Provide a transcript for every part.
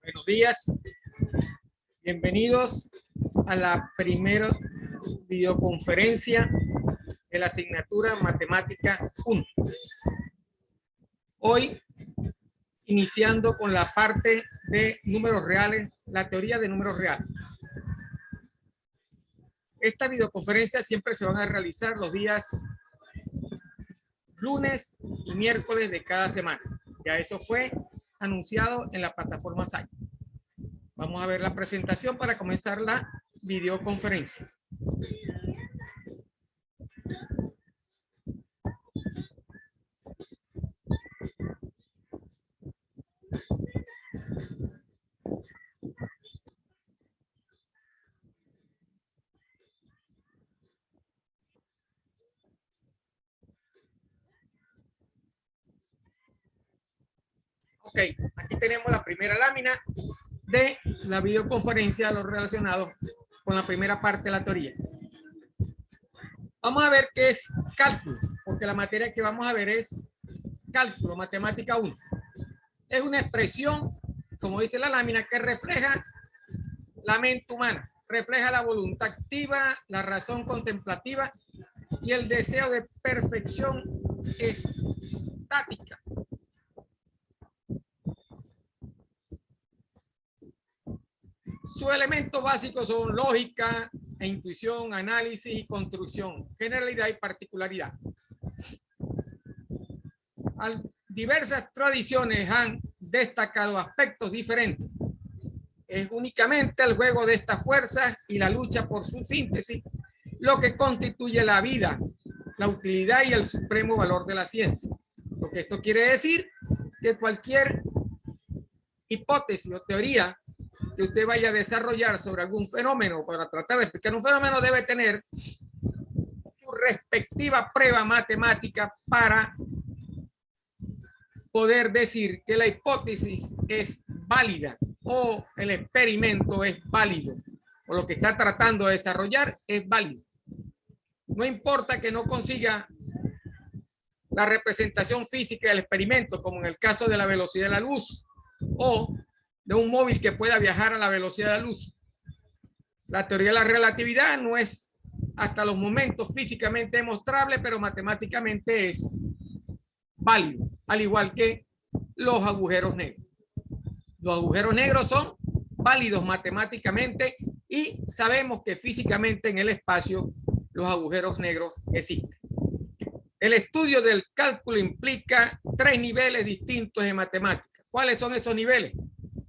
Buenos días, bienvenidos a la primera videoconferencia de la asignatura Matemática 1. Hoy, iniciando con la parte de números reales, la teoría de números reales. Esta videoconferencia siempre se van a realizar los días lunes y miércoles de cada semana. Ya eso fue anunciado en la plataforma Site. Vamos a ver la presentación para comenzar la videoconferencia. Ok, aquí tenemos la primera lámina de la videoconferencia, lo relacionado con la primera parte de la teoría. Vamos a ver qué es cálculo, porque la materia que vamos a ver es cálculo, matemática 1. Es una expresión, como dice la lámina, que refleja la mente humana, refleja la voluntad activa, la razón contemplativa y el deseo de perfección estática. Sus elementos básicos son lógica e intuición, análisis y construcción, generalidad y particularidad. Diversas tradiciones han destacado aspectos diferentes. Es únicamente el juego de estas fuerzas y la lucha por su síntesis lo que constituye la vida, la utilidad y el supremo valor de la ciencia. Lo que esto quiere decir que cualquier hipótesis o teoría que usted vaya a desarrollar sobre algún fenómeno para tratar de explicar un fenómeno debe tener su respectiva prueba matemática para poder decir que la hipótesis es válida o el experimento es válido o lo que está tratando de desarrollar es válido. No importa que no consiga la representación física del experimento, como en el caso de la velocidad de la luz o de un móvil que pueda viajar a la velocidad de la luz. La teoría de la relatividad no es hasta los momentos físicamente demostrable, pero matemáticamente es válido, al igual que los agujeros negros. Los agujeros negros son válidos matemáticamente y sabemos que físicamente en el espacio los agujeros negros existen. El estudio del cálculo implica 3 niveles distintos de matemática. ¿Cuáles son esos niveles?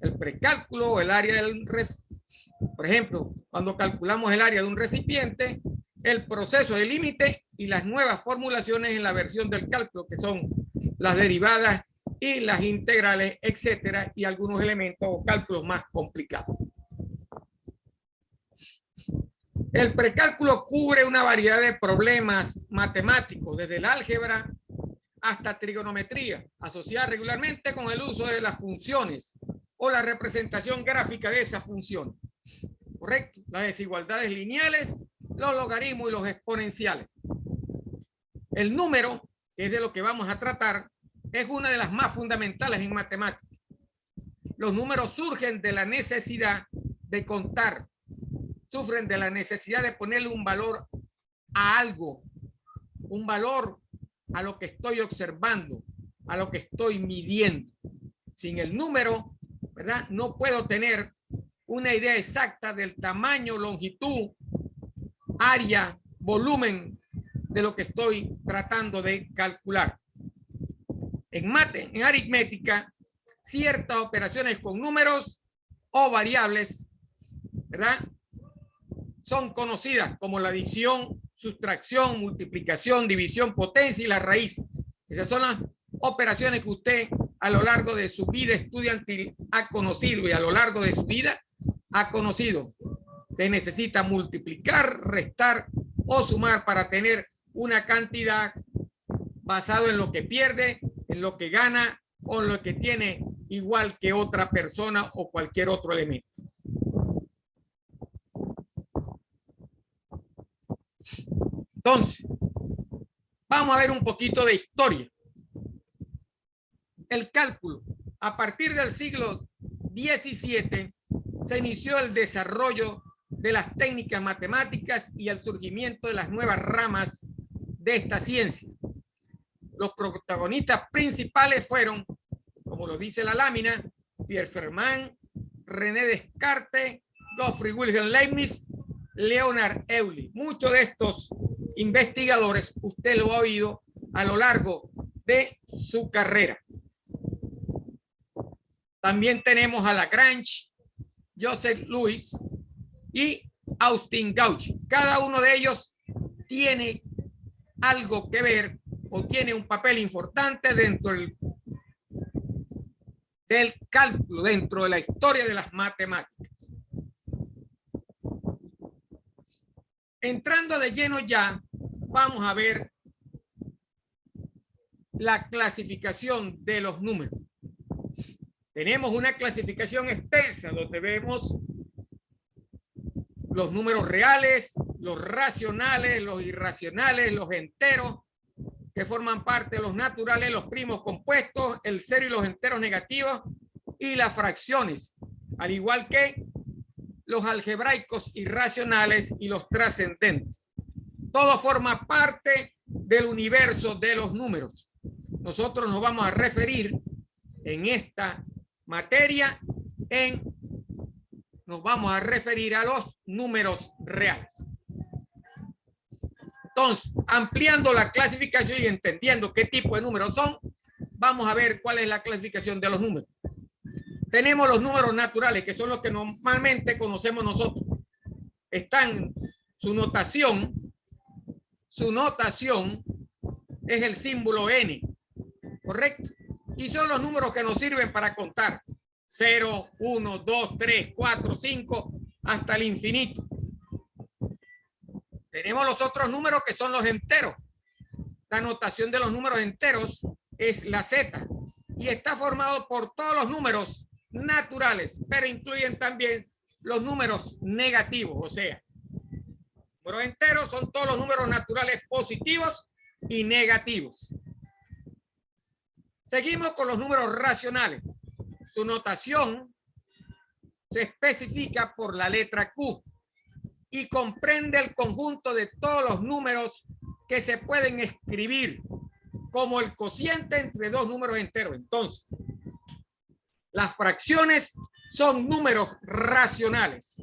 El precálculo, el área del por ejemplo, cuando calculamos el área de un recipiente, el proceso de límite y las nuevas formulaciones en la versión del cálculo, que son las derivadas y las integrales, etcétera, y algunos elementos o cálculos más complicados. El precálculo cubre una variedad de problemas matemáticos, desde el álgebra hasta trigonometría, asociada regularmente con el uso de las funciones o la representación gráfica de esas funciones. Correcto. Las desigualdades lineales, los logaritmos y los exponenciales. El número, que es de lo que vamos a tratar, es una de las más fundamentales en matemáticas. Los números surgen de la necesidad de contar, sufren de la necesidad de ponerle un valor a algo, un valor a lo que estoy observando, a lo que estoy midiendo. Sin el número, ¿verdad? No puedo tener una idea exacta del tamaño, longitud, área, volumen de lo que estoy tratando de calcular. En aritmética, ciertas operaciones con números o variables, ¿verdad?, son conocidas como la adición, sustracción, multiplicación, división, potencia y la raíz. Esas son las operaciones que usted a lo largo de su vida estudiantil ha conocido y a lo largo de su vida ha conocido. Usted necesita multiplicar, restar o sumar para tener una cantidad basado en lo que pierde, en lo que gana o en lo que tiene igual que otra persona o cualquier otro elemento. Entonces, vamos a ver un poquito de historia. El cálculo. A partir del siglo XVII se inició el desarrollo de las técnicas matemáticas y el surgimiento de las nuevas ramas de esta ciencia. Los protagonistas principales fueron, como lo dice la lámina, Pierre Fermat, René Descartes, Gottfried Wilhelm Leibniz, Leonard Euler. Muchos de estos investigadores usted lo ha oído a lo largo de su carrera. También tenemos a Lagrange, Joseph Louis y Austin Gauch. Cada uno de ellos tiene algo que ver o tiene un papel importante dentro del cálculo, dentro de la historia de las matemáticas. Entrando de lleno ya, vamos a ver la clasificación de los números. Tenemos una clasificación extensa donde vemos los números reales, los racionales, los irracionales, los enteros, que forman parte de los naturales, los primos compuestos, el cero y los enteros negativos, y las fracciones, al igual que los algebraicos irracionales y los trascendentes. Todo forma parte del universo de los números. Nosotros nos vamos a referir en esta materia, nos vamos a referir a los números reales. Entonces, ampliando la clasificación y entendiendo qué tipo de números son, vamos a ver cuál es la clasificación de los números. Tenemos los números naturales, que son los que normalmente conocemos nosotros. Están su notación es el símbolo n, ¿correcto? Y son los números que nos sirven para contar. 0, 1, 2, 3, 4, 5, hasta el infinito. Tenemos los otros números que son los enteros. La notación de los números enteros es la Z y está formado por todos los números naturales, pero incluyen también los números negativos, o sea, números enteros son todos los números naturales positivos y negativos. Seguimos con los números racionales. Su notación se especifica por la letra Q y comprende el conjunto de todos los números que se pueden escribir como el cociente entre dos números enteros. Entonces, las fracciones son números racionales,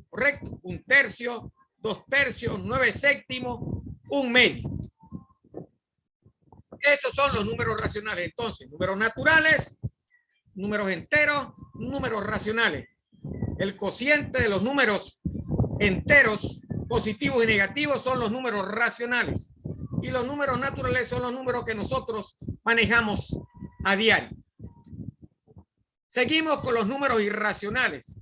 ¿correcto? 1/3, 2/3, 9/7, 1/2. Esos son los números racionales. Entonces, números naturales, números enteros, números racionales. El cociente de los números enteros, positivos y negativos, son los números racionales. Y los números naturales son los números que nosotros manejamos a diario. Seguimos con los números irracionales.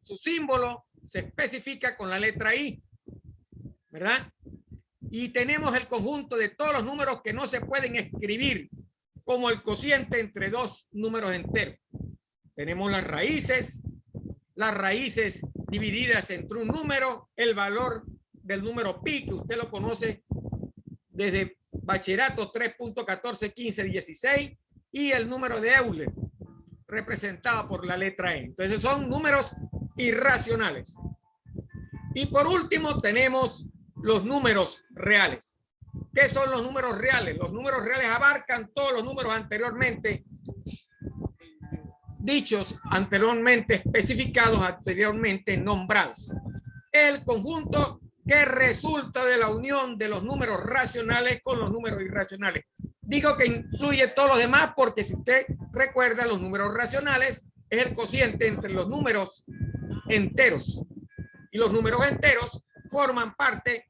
Su símbolo se especifica con la letra I, ¿verdad? Y tenemos el conjunto de todos los números que no se pueden escribir como el cociente entre dos números enteros. Tenemos las raíces divididas entre un número, el valor del número pi, que usted lo conoce desde bachillerato 3.141516, y el número de Euler, representado por la letra E. Entonces son números irracionales. Y por último tenemos los números reales. ¿Qué son los números reales? Los números reales abarcan todos los números anteriormente dichos, anteriormente especificados, anteriormente nombrados. El conjunto que resulta de la unión de los números racionales con los números irracionales. Digo que incluye todos los demás porque si usted recuerda, los números racionales es el cociente entre los números enteros. Y los números enteros forman parte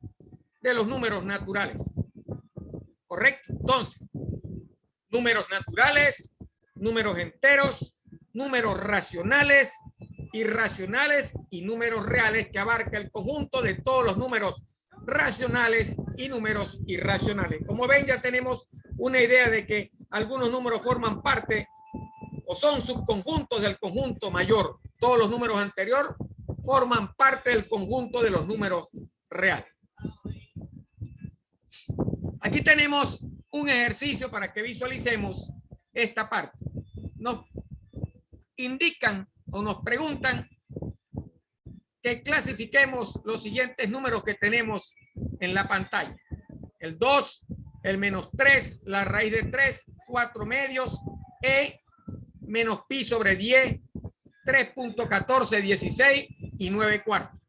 de los números naturales. ¿Correcto? Entonces, números naturales, números enteros, números racionales, irracionales y números reales, que abarca el conjunto de todos los números racionales y números irracionales. Como ven, ya tenemos una idea de que algunos números forman parte o son subconjuntos del conjunto mayor. Todos los números anteriores forman parte del conjunto de los números reales. Aquí tenemos un ejercicio para que visualicemos esta parte. Nos indican o nos preguntan que clasifiquemos los siguientes números que tenemos en la pantalla. El 2, el -3, la raíz de 3, 4 medios, menos pi sobre 10, 3.14, 16 y 9 cuartos.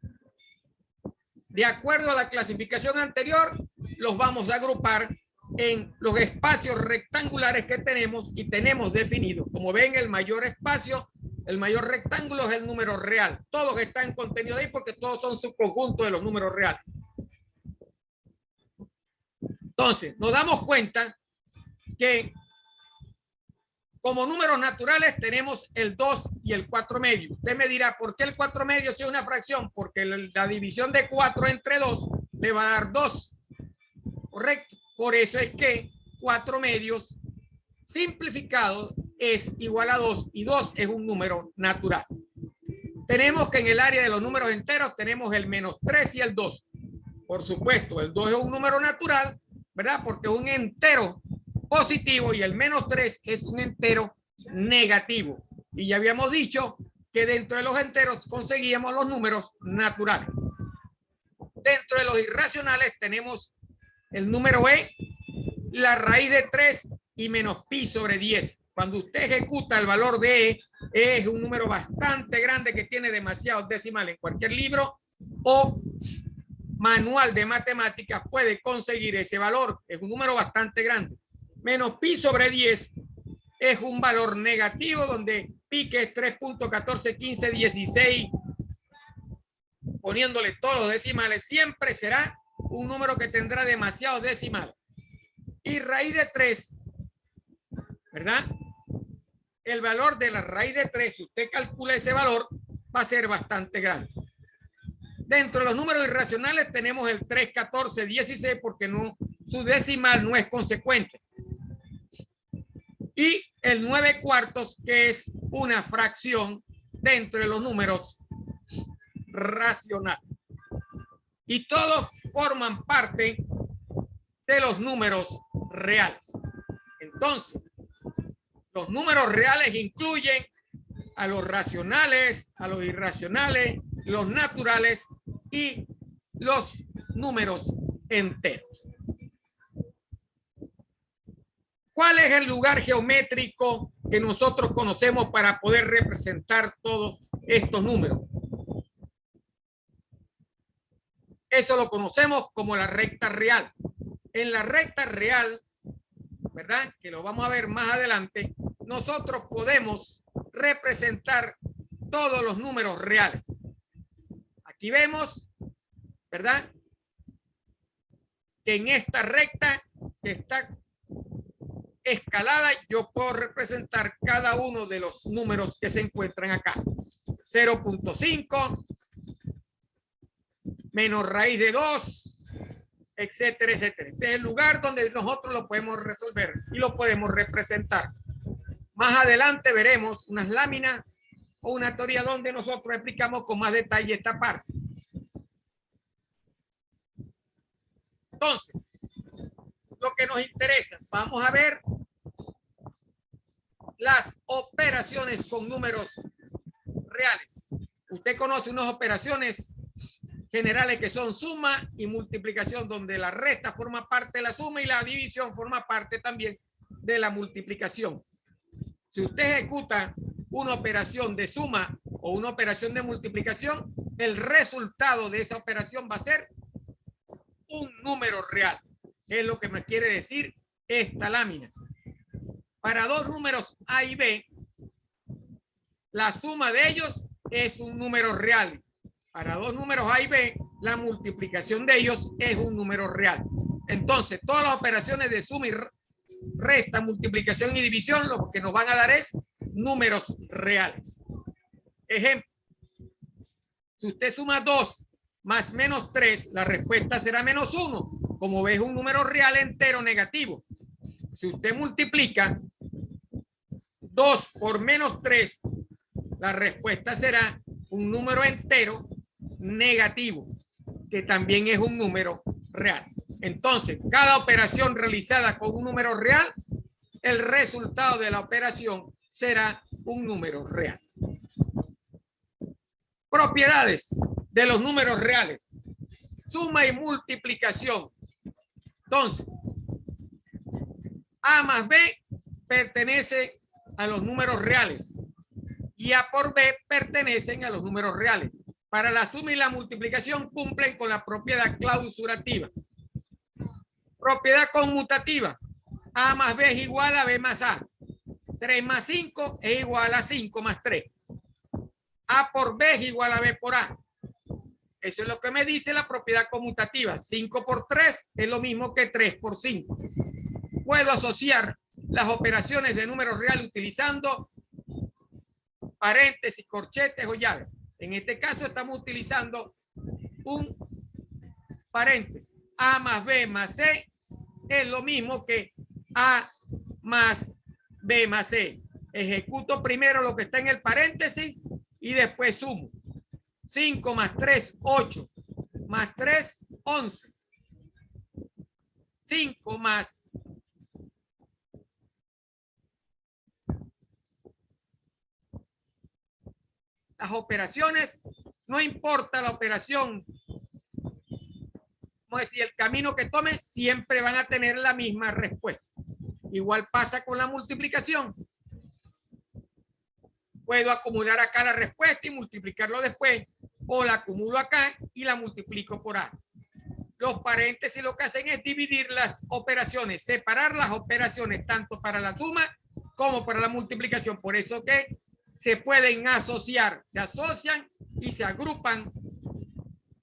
De acuerdo a la clasificación anterior, los vamos a agrupar en los espacios rectangulares que tenemos y tenemos definidos. Como ven, el mayor espacio, el mayor rectángulo es el número real. Todos están contenidos ahí porque todos son subconjuntos de los números reales. Entonces, nos damos cuenta que como números naturales tenemos el 2 y el 4 medios. Usted me dirá, ¿por qué el 4 medios es una fracción? Porque la división de 4 entre 2 le va a dar 2. Correcto. Por eso es que 4 medios simplificado es igual a 2 y 2 es un número natural. Tenemos que en el área de los números enteros tenemos el -3 y el 2. Por supuesto, el 2 es un número natural, ¿verdad? Porque es un entero positivo y el -3 es un entero negativo. Y ya habíamos dicho que dentro de los enteros conseguíamos los números naturales. Dentro de los irracionales tenemos el número la raíz de 3 y menos pi sobre 10. Cuando usted ejecuta el valor de es un número bastante grande que tiene demasiados decimales. En cualquier libro o manual de matemáticas puede conseguir ese valor. Es un número bastante grande. Menos pi sobre 10 es un valor negativo donde pi, que es 3.14, 15, 16, poniéndole todos los decimales, siempre será un número que tendrá demasiados decimales. Y raíz de 3, ¿verdad? El valor de la raíz de 3, si usted calcula ese valor, va a ser bastante grande. Dentro de los números irracionales tenemos el 3, 14, 16, porque no, su decimal no es consecuente. Y el 9 cuartos, que es una fracción dentro de los números racionales. Y todos forman parte de los números reales. Entonces, los números reales incluyen a los racionales, a los irracionales, los naturales y los números enteros. ¿Cuál es el lugar geométrico que nosotros conocemos para poder representar todos estos números? Eso lo conocemos como la recta real. En la recta real, ¿verdad? Que lo vamos a ver más adelante, nosotros podemos representar todos los números reales. Aquí vemos, ¿verdad? Que en esta recta que está escalada, yo puedo representar cada uno de los números que se encuentran acá. 0.5, menos raíz de 2, etcétera, etcétera. Este es el lugar donde nosotros lo podemos resolver y lo podemos representar. Más adelante veremos unas láminas o una teoría donde nosotros explicamos con más detalle esta parte. Entonces, lo que nos interesa, vamos a ver las operaciones con números reales. Usted conoce unas operaciones generales que son suma y multiplicación, donde la resta forma parte de la suma y la división forma parte también de la multiplicación. Si usted ejecuta una operación de suma o una operación de multiplicación, el resultado de esa operación va a ser un número real. Es lo que me quiere decir esta lámina. Para dos números A y B, la suma de ellos es un número real. Para dos números A y B, la multiplicación de ellos es un número real. Entonces, todas las operaciones de suma y resta, multiplicación y división, lo que nos van a dar es números reales. Ejemplo, si usted suma 2 más menos 3, la respuesta será menos 1. Como ves, un número real entero negativo. Si usted multiplica 2 por menos 3, la respuesta será un número entero negativo, que también es un número real. Entonces, cada operación realizada con un número real, el resultado de la operación será un número real. Propiedades de los números reales. Suma y multiplicación. Entonces, A más B pertenece a los números reales y A por B pertenecen a los números reales. Para la suma y la multiplicación cumplen con la propiedad clausurativa. Propiedad conmutativa. A más B es igual a B más A. 3 más 5 es igual a 5 más 3. A por B es igual a B por A. Eso es lo que me dice la propiedad conmutativa. 5 por 3 es lo mismo que 3 por 5. Puedo asociar las operaciones de números reales utilizando paréntesis, corchetes o llaves. En este caso estamos utilizando un paréntesis. A más B más C es lo mismo que A más B más C. Ejecuto primero lo que está en el paréntesis y después sumo. 5 más 3, 8. Más 3, 11. 5 más las operaciones, no importa la operación, como decir, el camino que tome, siempre van a tener la misma respuesta. Igual pasa con la multiplicación. Puedo acumular acá la respuesta y multiplicarlo después, o la acumulo acá y la multiplico por A. Los paréntesis lo que hacen es dividir las operaciones, separar las operaciones tanto para la suma como para la multiplicación. Por eso que se pueden asociar, se asocian y se agrupan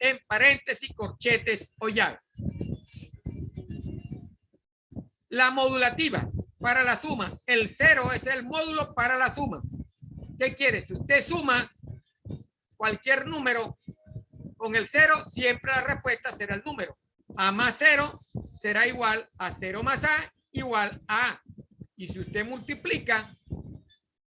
en paréntesis, corchetes o llaves. La modulativa para la suma. El 0 es el módulo para la suma. ¿Qué quiere? Si usted suma cualquier número con el 0, siempre la respuesta será el número. A más 0 será igual a 0 más A igual a A. Y si usted multiplica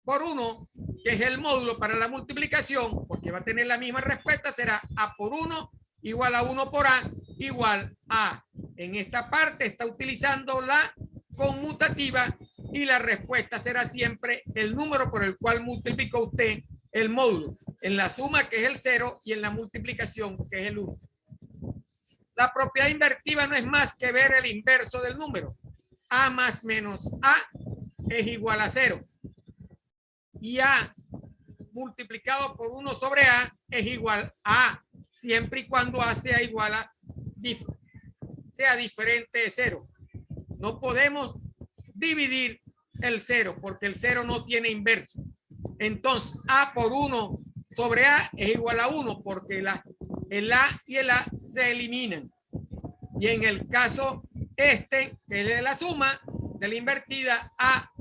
por 1, que es el módulo para la multiplicación, porque va a tener la misma respuesta, será A por 1 igual a 1 por A igual a. En esta parte está utilizando la conmutativa y la respuesta será siempre el número por el cual multiplicó usted el módulo. En la suma, que es el 0, y en la multiplicación, que es el 1. La propiedad invertida no es más que ver el inverso del número. A más menos A es igual a 0. Y A multiplicado por 1 sobre A es igual a A, siempre y cuando A sea igual a, sea diferente de 0. No podemos dividir el 0 porque el 0 no tiene inverso. Entonces, A por 1 sobre A es igual a 1 porque el A y el A se eliminan. Y en el caso que es de la suma de la invertida, A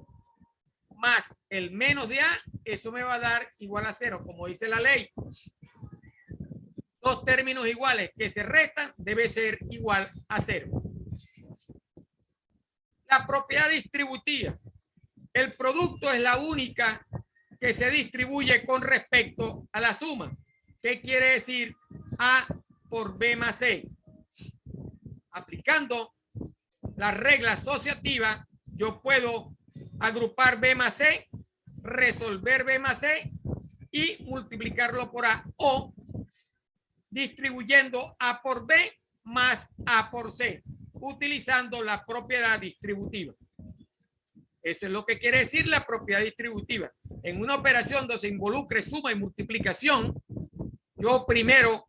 más el menos de A, eso me va a dar igual a 0, como dice la ley. Dos términos iguales que se restan debe ser igual a 0. La propiedad distributiva. El producto es la única que se distribuye con respecto a la suma. ¿Qué quiere decir A por B más C? Aplicando la regla asociativa, yo puedo agrupar B más C, resolver B más C y multiplicarlo por A, o distribuyendo A por B más A por C, utilizando la propiedad distributiva. Eso es lo que quiere decir la propiedad distributiva. En una operación donde se involucre suma y multiplicación, yo primero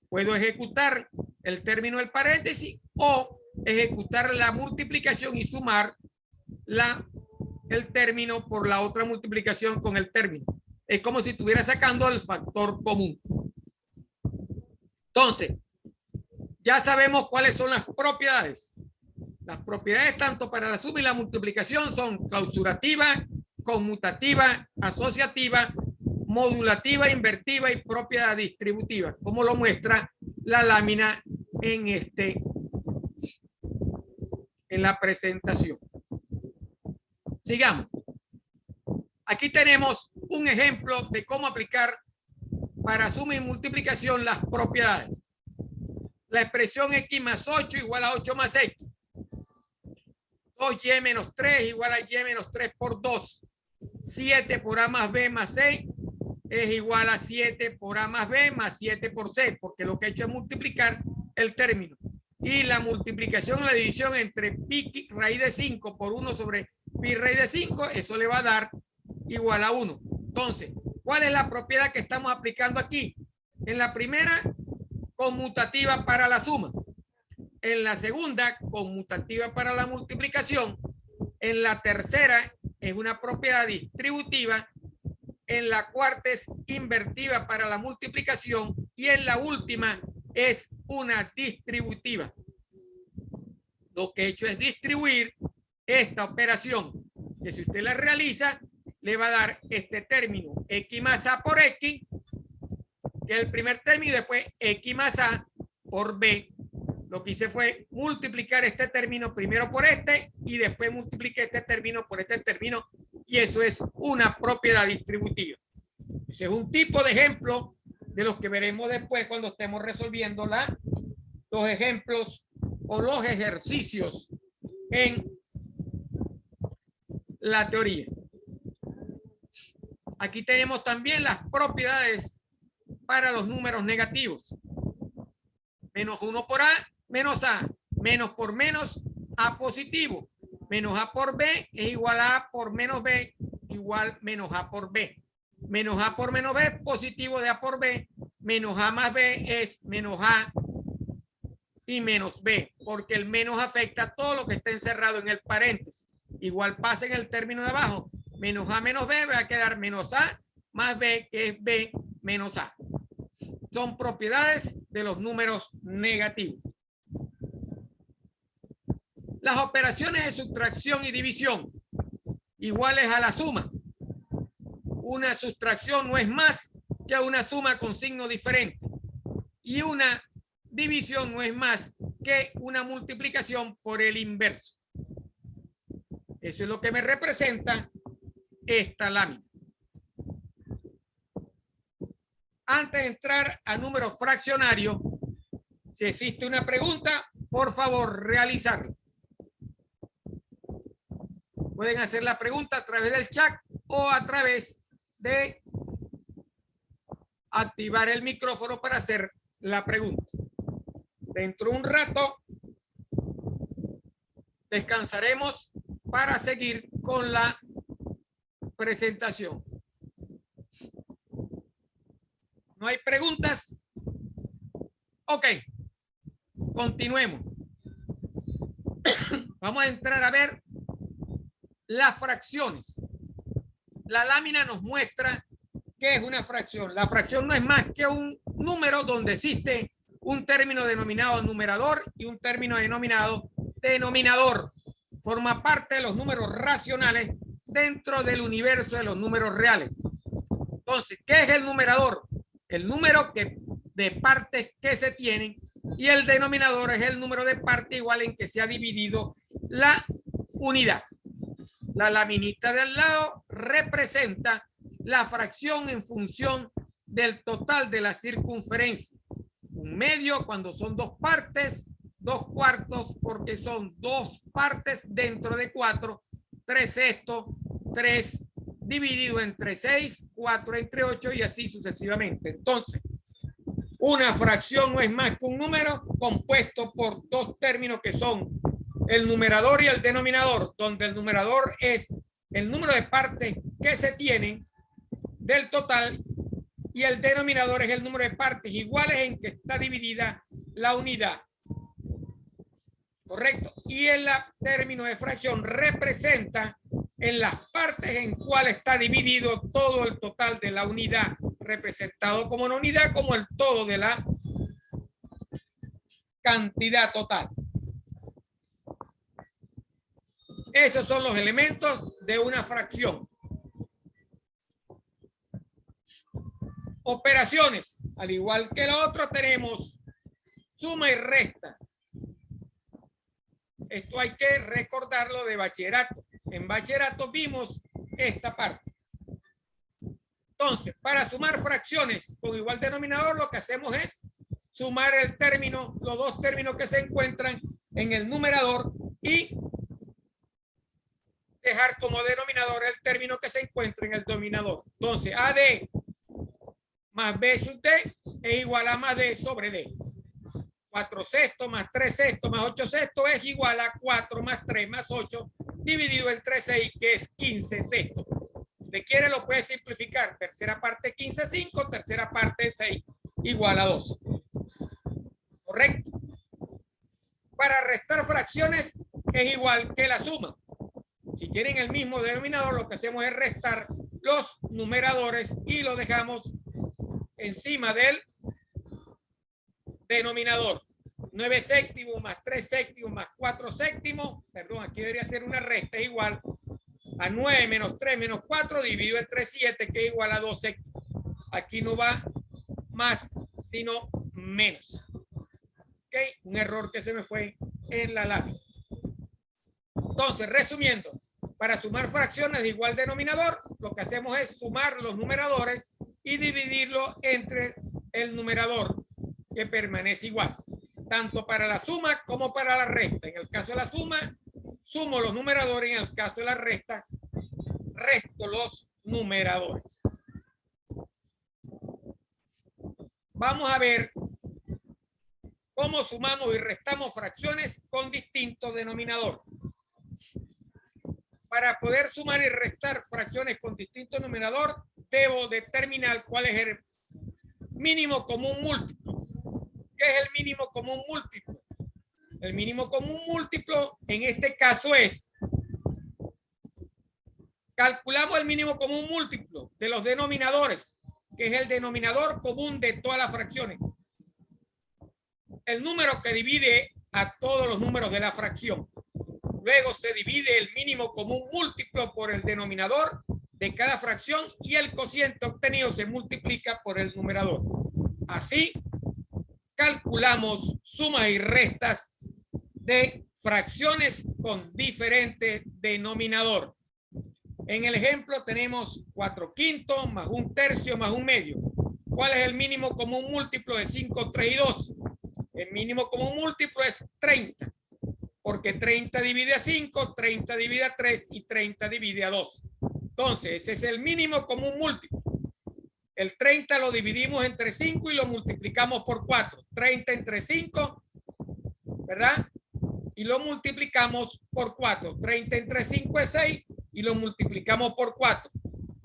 puedo ejecutar el término del paréntesis o ejecutar la multiplicación y sumar el término por la otra multiplicación con el término. Es como si estuviera sacando el factor común. Entonces, ya sabemos cuáles son las propiedades. Las propiedades tanto para la suma y la multiplicación son clausurativa, conmutativa, asociativa, modulativa, invertiva y propiedad distributiva, como lo muestra la lámina en la presentación. Sigamos. Aquí tenemos un ejemplo de cómo aplicar para suma y multiplicación las propiedades. La expresión x más 8 igual a 8 más x. 2y menos 3 igual a y menos 3 por 2. 7 por a más b más c es igual a 7 por a más b más 7 por c, porque lo que he hecho es multiplicar el término. Y la multiplicación, la división entre pi raíz de 5 por 1 sobre pi raíz de 5, eso le va a dar igual a 1. Entonces, ¿cuál es la propiedad que estamos aplicando aquí? En la primera, conmutativa para la suma. En la segunda, conmutativa para la multiplicación. En la tercera, es una propiedad distributiva. En la cuarta es invertida para la multiplicación. Y en la última es una distributiva. Lo que he hecho es distribuir esta operación, que si usted la realiza, le va a dar este término, x más a por x, que es el primer término, y después x más a por b. Lo que hice fue multiplicar este término primero por este, y después multipliqué este término por este término, y eso es una propiedad distributiva. Ese es un tipo de ejemplo de los que veremos después cuando estemos resolviendo los ejemplos o los ejercicios en la teoría. Aquí tenemos también las propiedades para los números negativos. Menos 1 por a, menos a. Menos por menos, a positivo. Menos a por b es igual a a por menos b, igual menos a por b. Menos a por menos b, positivo de a por b. Menos a más b es menos a y menos b, porque el menos afecta todo lo que está encerrado en el paréntesis. Igual pasa en el término de abajo. Menos a menos b va a quedar menos a más b, que es b menos a. Son propiedades de los números negativos. Las operaciones de sustracción y división iguales a la suma. Una sustracción no es más que una suma con signo diferente. Y una división no es más que una multiplicación por el inverso. Eso es lo que me representa esta lámina. Antes de entrar a números fraccionarios, si existe una pregunta, por favor, realizarla. Pueden hacer la pregunta a través del chat o a través de activar el micrófono para hacer la pregunta. Dentro de un rato descansaremos para seguir con la presentación. ¿No hay preguntas? Ok, continuemos. Vamos a entrar a ver las fracciones. La lámina nos muestra qué es una fracción. La fracción no es más que un número donde existe un término denominado numerador y un término denominado denominador. Forma parte de los números racionales dentro del universo de los números reales. Entonces, ¿qué es el numerador? El número de partes que se tienen, y el denominador es el número de partes igual en que se ha dividido la unidad. La laminita del lado representa la fracción en función del total de la circunferencia. Un medio cuando son dos partes, 2/4 porque son dos partes dentro de 4, 3/6, 3 dividido entre 6, 4 entre 8 y así sucesivamente. Entonces, una fracción no es más que un número compuesto por dos términos que son el numerador y el denominador, donde el numerador es el número de partes que se tienen del total y el denominador es el número de partes iguales en que está dividida la unidad. ¿Correcto? Y el término de fracción representa en las partes en cual está dividido todo el total de la unidad, representado como una unidad, como el todo de la cantidad total. Esos son los elementos de una fracción. Operaciones. Al igual que la otra, tenemos suma y resta. Esto hay que recordarlo de bachillerato. En bachillerato vimos esta parte. Entonces, para sumar fracciones con igual denominador, lo que hacemos es sumar el término, los dos términos que se encuentran en el numerador y dejar como denominador el término que se encuentra en el denominador. Entonces, AD más B sub D es igual a más D sobre D. 4 sextos más 3 sextos más 8 sextos es igual a 4 más 3 más 8 dividido entre 6, que es 15 sextos. Si quiere lo puede simplificar. Tercera parte 15, 5, tercera parte 6 igual a 2. ¿Correcto? Para restar fracciones es igual que la suma. Si quieren el mismo denominador, lo que hacemos es restar los numeradores y lo dejamos encima del denominador. 9 séptimos más 3 séptimos más 4 séptimos, perdón, aquí debería ser una resta, es igual a 9 menos 3 menos 4 dividido entre 7, que es igual a 2 séptimos. Aquí no va más, sino menos. ¿Ok? Un error que se me fue en la lámina. Entonces, resumiendo, para sumar fracciones de igual denominador, lo que hacemos es sumar los numeradores y dividirlo entre el numerador, que permanece igual, tanto para la suma como para la resta. En el caso de la suma, sumo los numeradores, en el caso de la resta, resto los numeradores. Vamos a ver cómo sumamos y restamos fracciones con distinto denominador. Para poder sumar y restar fracciones con distinto denominador, debo determinar cuál es el mínimo común múltiplo. ¿Qué es el mínimo común múltiplo? El mínimo común múltiplo en este caso es, calculamos el mínimo común múltiplo de los denominadores, que es el denominador común de todas las fracciones. El número que divide a todos los números de la fracción. Luego se divide el mínimo común múltiplo por el denominador de cada fracción y el cociente obtenido se multiplica por el numerador. Así calculamos sumas y restas de fracciones con diferente denominador. En el ejemplo tenemos 4 quintos más 1 tercio más 1 medio. ¿Cuál es el mínimo común múltiplo de 5, 3 y 2? El mínimo común múltiplo es 30, porque 30 divide a 5, 30 divide a 3 y 30 divide a 2. Entonces, ese es el mínimo común múltiplo. El 30 lo dividimos entre 5 y lo multiplicamos por 4. 30 entre 5, ¿verdad? Y lo multiplicamos por 4. 30 entre 5 es 6 y lo multiplicamos por 4.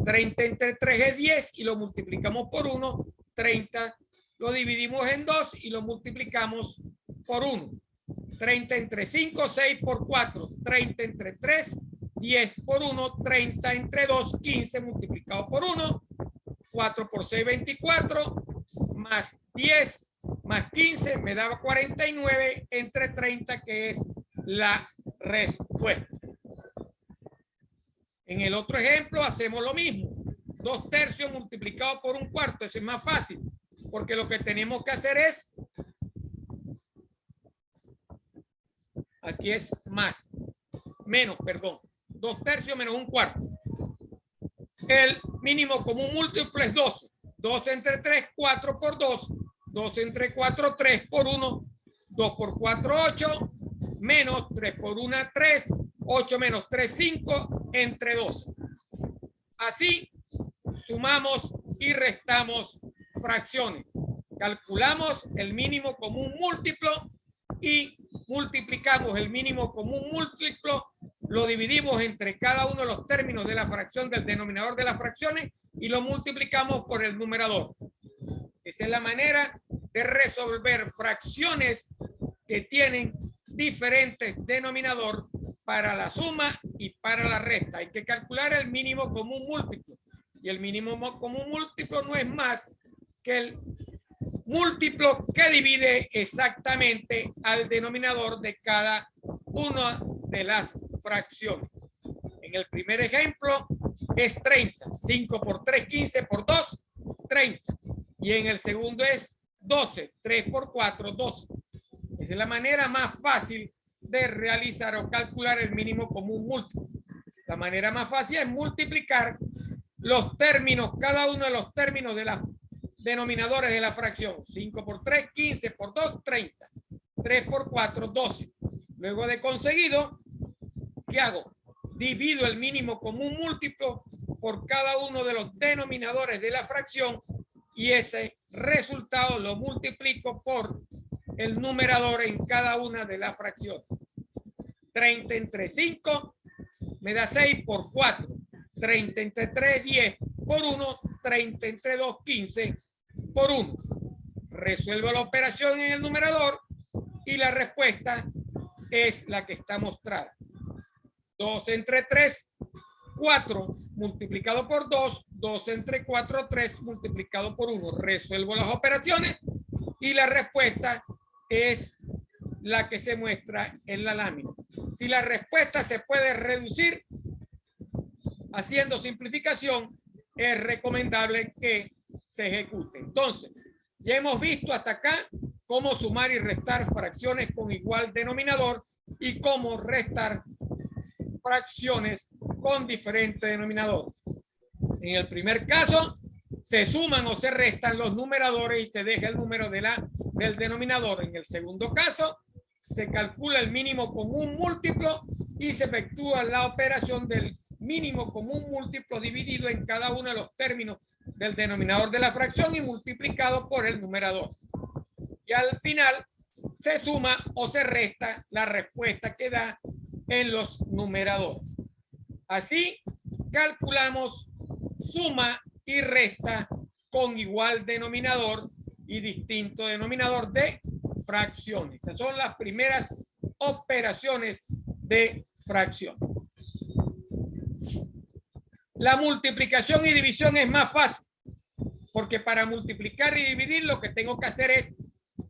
30 entre 3 es 10 y lo multiplicamos por 1. 30 lo dividimos en 2 y lo multiplicamos por 1. 30 entre 5, 6 por 4. 30 entre 3, 10 por 1. 30 entre 2, 15 multiplicado por 1. 4 por 6, 24. Más 10 más 15 me daba 49 entre 30, que es la respuesta. En el otro ejemplo hacemos lo mismo. 2 tercios multiplicado por 1 cuarto. Eso es más fácil, porque lo que tenemos que hacer es, aquí es más, menos, perdón, 2 tercios menos 1 cuarto. El mínimo común múltiplo es 12. 12 entre 3, 4 por 2. 2 entre 4, 3 por 1. 2 por 4, 8. Menos 3 por 1, 3. 8 menos 3, 5 entre 12. Así sumamos y restamos fracciones. Calculamos el mínimo común múltiplo y multiplicamos el mínimo común múltiplo, lo dividimos entre cada uno de los términos de la fracción del denominador de las fracciones y lo multiplicamos por el numerador. Esa es la manera de resolver fracciones que tienen diferentes denominador para la suma y para la resta. Hay que calcular el mínimo común múltiplo. Y el mínimo común múltiplo no es más que el múltiplo que divide exactamente al denominador de cada una de las fracciones. En el primer ejemplo es 30. 5 por 3, 15 por 2, 30. Y en el segundo es 12. 3 por 4, 12. Esa es la manera más fácil de realizar o calcular el mínimo común múltiplo. La manera más fácil es multiplicar los términos, cada uno de los términos de los denominadores de la fracción. 5 por 3, 15 por 2, 30. 3 por 4, 12. Luego de conseguido, ¿qué hago? Divido el mínimo común múltiplo por cada uno de los denominadores de la fracción y ese resultado lo multiplico por el numerador en cada una de las fracciones. 30 entre 5 me da 6 por 4. 30 entre 3, 10 por 1. 30 entre 2, 15 por 1. Resuelvo la operación en el numerador y la respuesta es la que está mostrada. 2 entre 3, 4 multiplicado por 2. 2 entre 4, 3 multiplicado por 1. Resuelvo las operaciones y la respuesta es la que se muestra en la lámina. Si la respuesta se puede reducir haciendo simplificación, es recomendable que se ejecute. Entonces, ya hemos visto hasta acá cómo sumar y restar fracciones con igual denominador y cómo restar fracciones con diferente denominador. En el primer caso, se suman o se restan los numeradores y se deja el número del denominador. En el segundo caso, se calcula el mínimo común múltiplo y se efectúa la operación del mínimo común múltiplo dividido en cada uno de los términos del denominador de la fracción y multiplicado por el numerador. Y al final se suma o se resta la respuesta que da en los numeradores. Así calculamos suma y resta con igual denominador y distinto denominador de fracciones. Esas son las primeras operaciones de fracción. La multiplicación y división es más fácil, porque para multiplicar y dividir lo que tengo que hacer es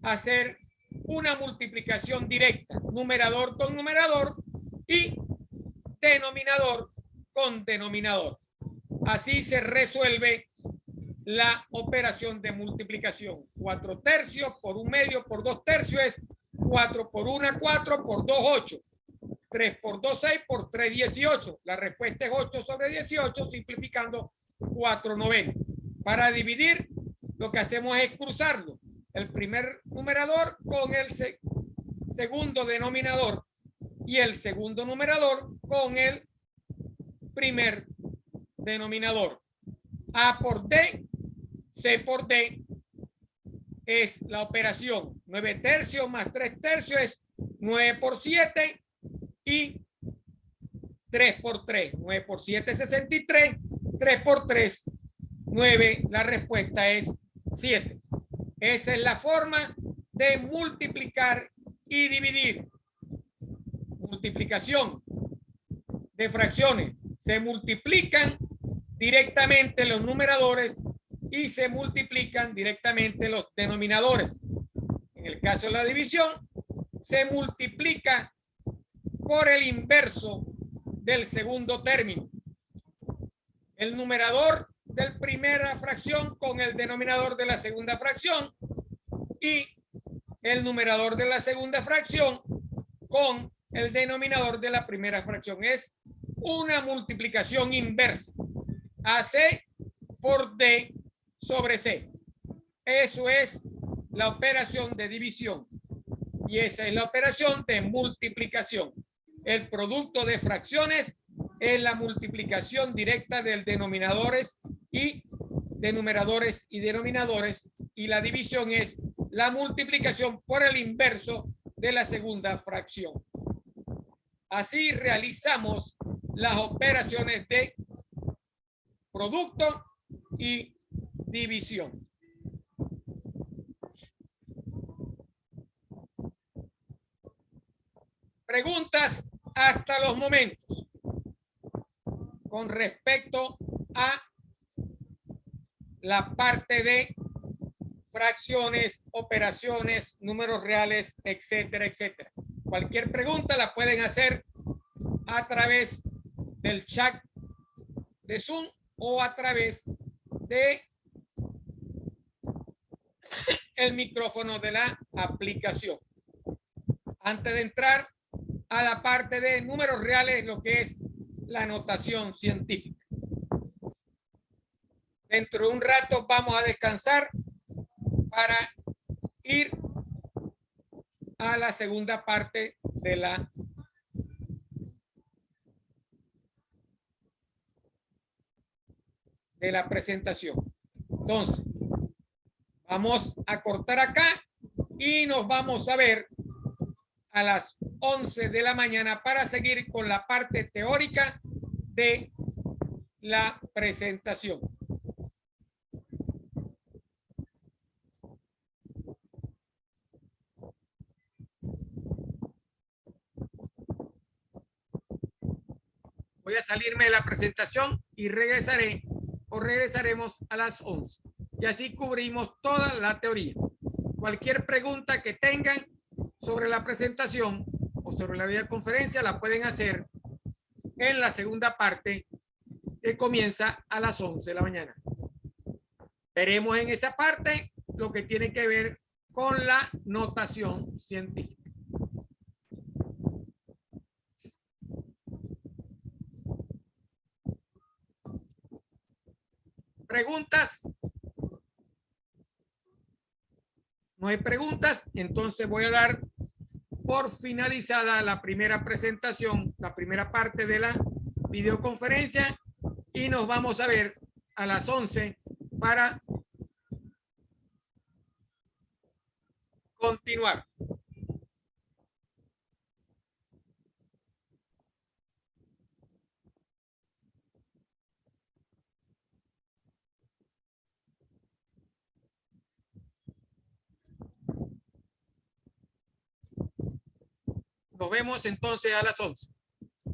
hacer una multiplicación directa, numerador con numerador y denominador con denominador. Así se resuelve la operación de multiplicación. 4 tercios por 1 medio por 2 tercios es 4 por 1, 4 por 2, 8. 3 por 2, 6 por 3, 18. La respuesta es 8 sobre 18, simplificando 4 novenos. Para dividir, lo que hacemos es cruzarlo. El primer numerador con el segundo denominador y el segundo numerador con el primer denominador. A por D, C por D es la operación. 9 tercios más 3 tercios es 9 por 7 y 3 por 3. 9 por 7, 63. 3 por 3, 9. La respuesta es 7. Esa es la forma de multiplicar y dividir. Multiplicación de fracciones. Se multiplican directamente los numeradores y se multiplican directamente los denominadores. En el caso de la división, se multiplica por el inverso del segundo término. El numerador de la primera fracción con el denominador de la segunda fracción y el numerador de la segunda fracción con el denominador de la primera fracción. Es una multiplicación inversa. AC por D sobre C. Eso es la operación de división. Y esa es la operación de multiplicación. El producto de fracciones es la multiplicación directa del denominadores y de numeradores y denominadores. Y la división es la multiplicación por el inverso de la segunda fracción. Así realizamos las operaciones de producto y división. Preguntas hasta los momentos con respecto a la parte de fracciones, operaciones, números reales, etcétera, etcétera. Cualquier pregunta la pueden hacer a través del chat de Zoom o a través de el micrófono de la aplicación. Antes de entrar a la parte de números reales, lo que es la notación científica. Dentro de un rato vamos a descansar para ir a la segunda parte de la presentación. Entonces, vamos a cortar acá y nos vamos a ver a las 11 de la mañana para seguir con la parte teórica de la presentación. Voy a salirme de la presentación y regresaremos a las 11. Y así cubrimos toda la teoría. Cualquier pregunta que tengan sobre la presentación o sobre la videoconferencia la pueden hacer en la segunda parte que comienza a las 11 de la mañana. Veremos en esa parte lo que tiene que ver con la notación científica. ¿Preguntas? No hay preguntas, entonces voy a dar por finalizada la primera presentación, la primera parte de la videoconferencia, y nos vamos a ver a las 11 para continuar. Nos vemos entonces a las 11.